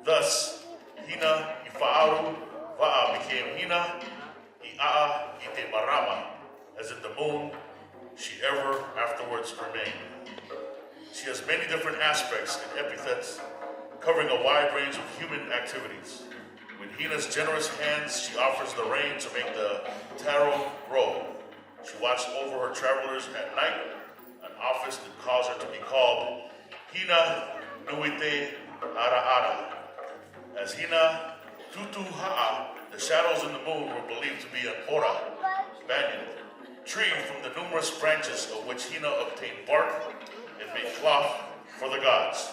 Thus, Hina Ifa'aru Va'a became Hina I'a'a Ite Marama, as in the moon, she ever afterwards remained. She has many different aspects and epithets, covering a wide range of human activities. With Hina's generous hands, she offers the rain to make the taro grow. She watches over her travelers at night, an office that caused her to be called Hina Nuite Ara Ara. As Hina Tutu Ha'a, the shadows in the moon were believed to be an ora, banyan, tree from the numerous branches of which Hina obtained bark and made cloth for the gods.